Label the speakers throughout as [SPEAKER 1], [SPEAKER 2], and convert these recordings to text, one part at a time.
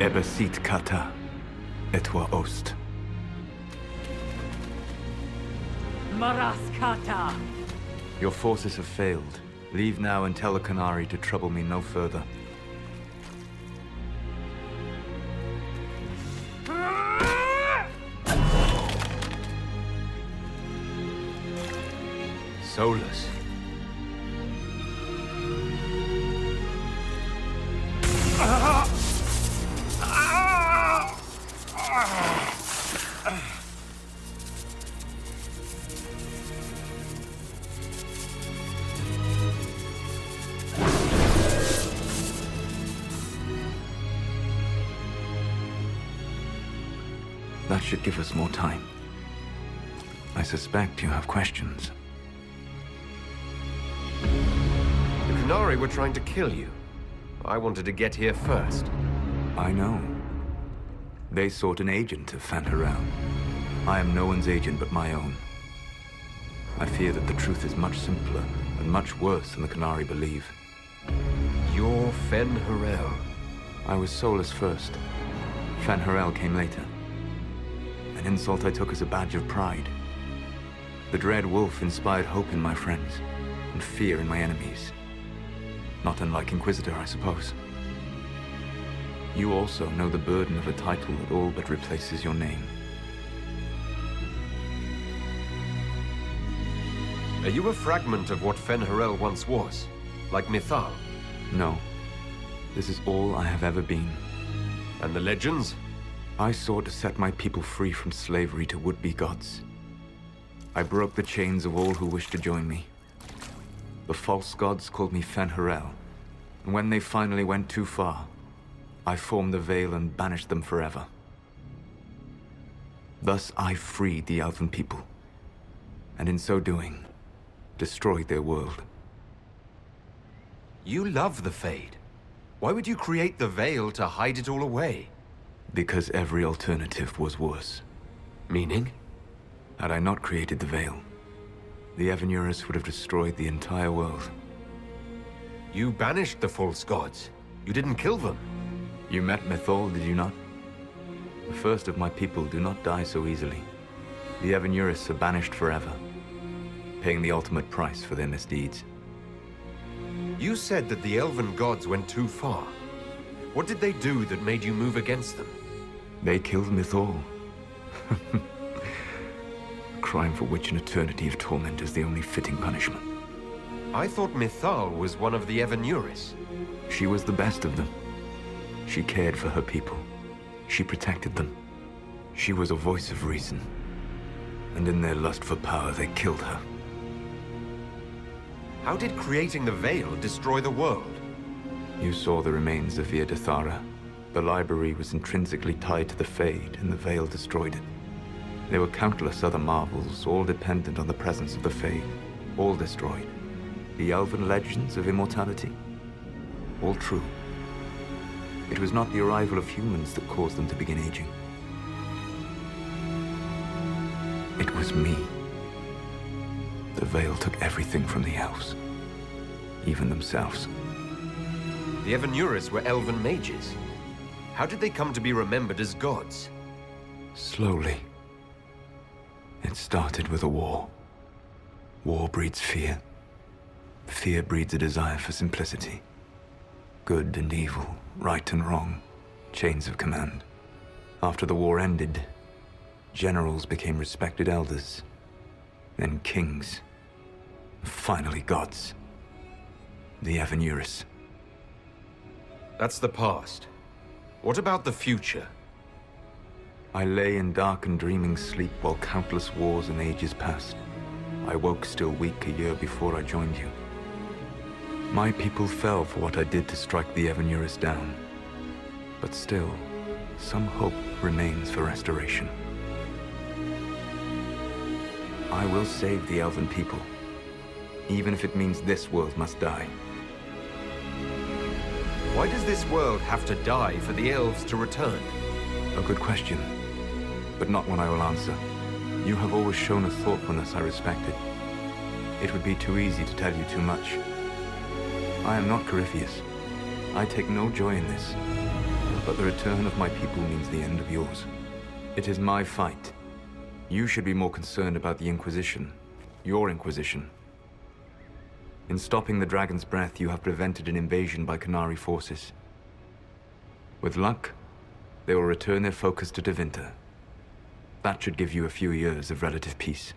[SPEAKER 1] Ebesit kata, etwa ost.
[SPEAKER 2] Maraskata!
[SPEAKER 1] Your forces have failed. Leave now and tell the Canary to trouble me no further. Solas. That should give us more time. I suspect you have questions.
[SPEAKER 3] The Canary were trying to kill you. I wanted to get here first.
[SPEAKER 1] I know. They sought an agent of Fen'Harel. I am no one's agent but my own. I fear that the truth is much simpler and much worse than the Canary believe.
[SPEAKER 3] You're Fen'Harel.
[SPEAKER 1] I was Solas first. Fen'Harel came later. An insult I took as a badge of pride. The Dread Wolf inspired hope in my friends, and fear in my enemies. Not unlike Inquisitor, I suppose. You also know the burden of a title that all but replaces your name.
[SPEAKER 3] Are you a fragment of what Fen'Harel once was? Like Mythal?
[SPEAKER 1] No. This is all I have ever been.
[SPEAKER 3] And the legends?
[SPEAKER 1] I sought to set my people free from slavery to would-be gods. I broke the chains of all who wished to join me. The false gods called me Fen'Harel, and when they finally went too far, I formed the Veil and banished them forever. Thus I freed the Elven people, and in so doing, destroyed their world.
[SPEAKER 3] You love the Fade. Why would you create the Veil to hide it all away?
[SPEAKER 1] Because every alternative was worse.
[SPEAKER 3] Meaning?
[SPEAKER 1] Had I not created the Veil, the Evanurus would have destroyed the entire world.
[SPEAKER 3] You banished the false gods. You didn't kill them.
[SPEAKER 1] You met Mythal, did you not? The first of my people do not die so easily. The Evanurus are banished forever, paying the ultimate price for their misdeeds.
[SPEAKER 3] You said that the Elven gods went too far. What did they do that made you move against them?
[SPEAKER 1] They killed Mythal. A crime for which an eternity of torment is the only fitting punishment.
[SPEAKER 3] I thought Mythal was one of the Evanurus.
[SPEAKER 1] She was the best of them. She cared for her people. She protected them. She was a voice of reason. And in their lust for power, they killed her.
[SPEAKER 3] How did creating the Veil destroy the world?
[SPEAKER 1] You saw the remains of Via Dathara. The library was intrinsically tied to the Fade, and the Veil destroyed it. There were countless other marvels, all dependent on the presence of the Fade, all destroyed. The Elven legends of immortality, all true. It was not the arrival of humans that caused them to begin aging. It was me. The Veil took everything from the elves, even themselves.
[SPEAKER 3] The Evanurus were elven mages. How did they come to be remembered as gods?
[SPEAKER 1] Slowly. It started with a war. War breeds fear. Fear breeds a desire for simplicity. Good and evil, right and wrong, chains of command. After the war ended, generals became respected elders, then kings, finally gods. The Evanurus.
[SPEAKER 3] That's the past. What about the future?
[SPEAKER 1] I lay in dark and dreaming sleep while countless wars and ages passed. I woke still weak a year before I joined you. My people fell for what I did to strike the Evanurus down. But still, some hope remains for restoration. I will save the Elven people, even if it means this world must die.
[SPEAKER 3] Why does this world have to die for the elves to return?
[SPEAKER 1] A good question, but not one I will answer. You have always shown a thoughtfulness I respected. It would be too easy to tell you too much. I am not Corypheus. I take no joy in this. but the return of my people means the end of yours. It is my fight. You should be more concerned about the Inquisition. Your Inquisition. In stopping the Dragon's Breath, you have prevented an invasion by Qunari forces. With luck, they will return their focus to Tevinter. That should give you a few years of relative peace.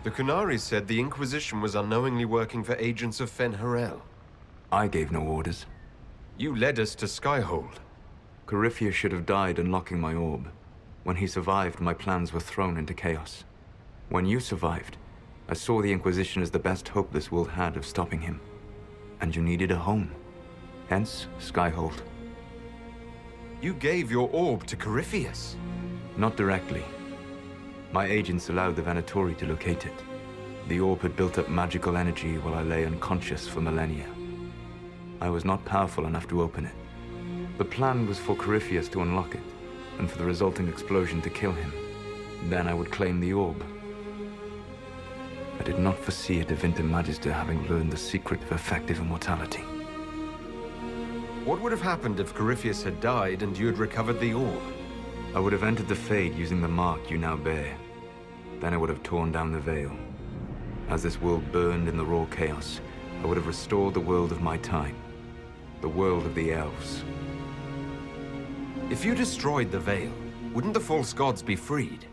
[SPEAKER 3] The Qunari said the Inquisition was unknowingly working for agents of Fen-Harel.
[SPEAKER 1] I gave no orders.
[SPEAKER 3] You led us to Skyhold.
[SPEAKER 1] Corypheus should have died unlocking my orb. When he survived, my plans were thrown into chaos. When you survived, I saw the Inquisition as the best hope this world had of stopping him. And you needed a home. Hence, Skyhold.
[SPEAKER 3] You gave your orb to Corypheus.
[SPEAKER 1] Not directly. My agents allowed the Venatori to locate it. The orb had built up magical energy while I lay unconscious for millennia. I was not powerful enough to open it. The plan was for Corypheus to unlock it, and for the resulting explosion to kill him. Then I would claim the orb. I did not foresee a Tevinter Magister having learned the secret of effective immortality.
[SPEAKER 3] What would have happened if Corypheus had died and you had recovered the orb?
[SPEAKER 1] I would have entered the Fade using the mark you now bear. Then I would have torn down the veil. As this world burned in the raw chaos, I would have restored the world of my time. The world of the elves.
[SPEAKER 3] If you destroyed the veil, wouldn't the false gods be freed?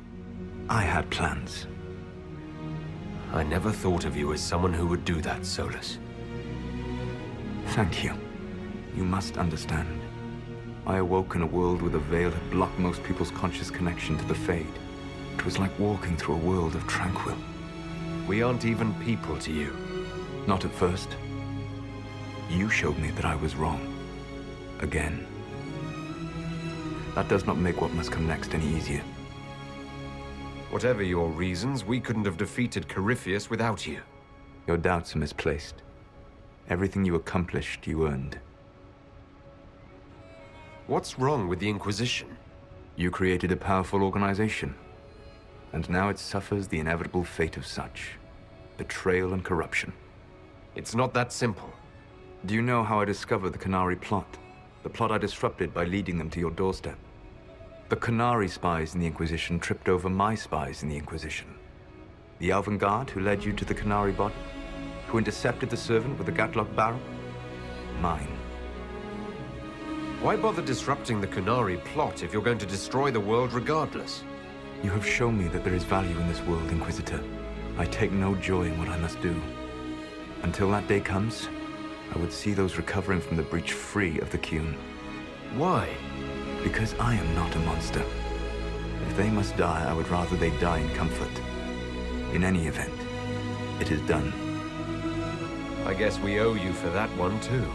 [SPEAKER 1] I had plans.
[SPEAKER 3] I never thought of you as someone who would do that, Solas.
[SPEAKER 1] Thank you. You must understand. I awoke in a world where the veil had blocked most people's conscious connection to the Fade. It was like walking through a world of tranquil.
[SPEAKER 3] We aren't even people to you.
[SPEAKER 1] Not at first. You showed me that I was wrong. Again. That does not make what must come next any easier.
[SPEAKER 3] Whatever your reasons, we couldn't have defeated Corypheus without you.
[SPEAKER 1] Your doubts are misplaced. Everything you accomplished, you earned.
[SPEAKER 3] What's wrong with the Inquisition?
[SPEAKER 1] You created a powerful organization, and now it suffers the inevitable fate of such. Betrayal and corruption.
[SPEAKER 3] It's not that simple.
[SPEAKER 1] Do you know how I discovered the Qunari plot? The plot I disrupted by leading them to your doorstep. The Qunari spies in the Inquisition tripped over my spies in the Inquisition. The Elven Guard who led you to the Qunari body? Who intercepted the servant with the Gatlock barrel? Mine.
[SPEAKER 3] Why bother disrupting the Qunari plot if you're going to destroy the world regardless?
[SPEAKER 1] You have shown me that there is value in this world, Inquisitor. I take no joy in what I must do. Until that day comes, I would see those recovering from the breach free of the Qun.
[SPEAKER 3] Why?
[SPEAKER 1] Because I am not a monster. If they must die, I would rather they die in comfort. In any event, it is done.
[SPEAKER 3] I guess we owe you for that one too.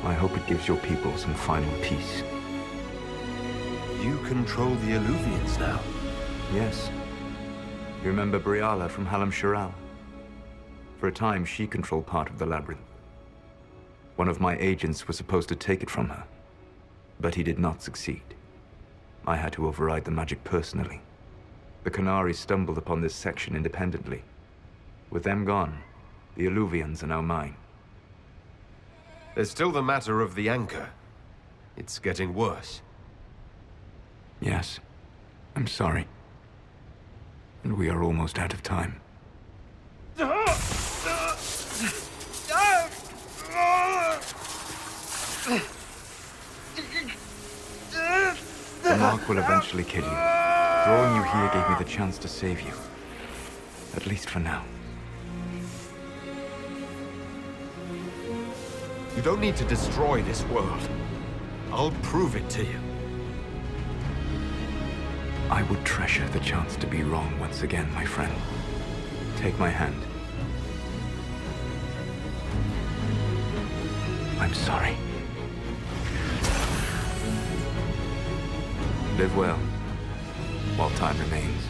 [SPEAKER 1] I hope it gives your people some final peace.
[SPEAKER 3] You control the Illuvians now.
[SPEAKER 1] Yes. You remember Briala from Halam Shiral? For a time, she controlled part of the labyrinth. One of my agents was supposed to take it from her, but he did not succeed. I had to override the magic personally. The Qunari stumbled upon this section independently. With them gone, the Illuvians are now mine.
[SPEAKER 3] There's still the matter of the anchor. It's getting worse.
[SPEAKER 1] Yes, I'm sorry. And we are almost out of time. The mark will eventually kill you. Drawing you here gave me the chance to save you. At least for now.
[SPEAKER 3] You don't need to destroy this world. I'll prove it to you.
[SPEAKER 1] I would treasure the chance to be wrong once again, my friend. Take my hand. I'm sorry. Live well, while time remains.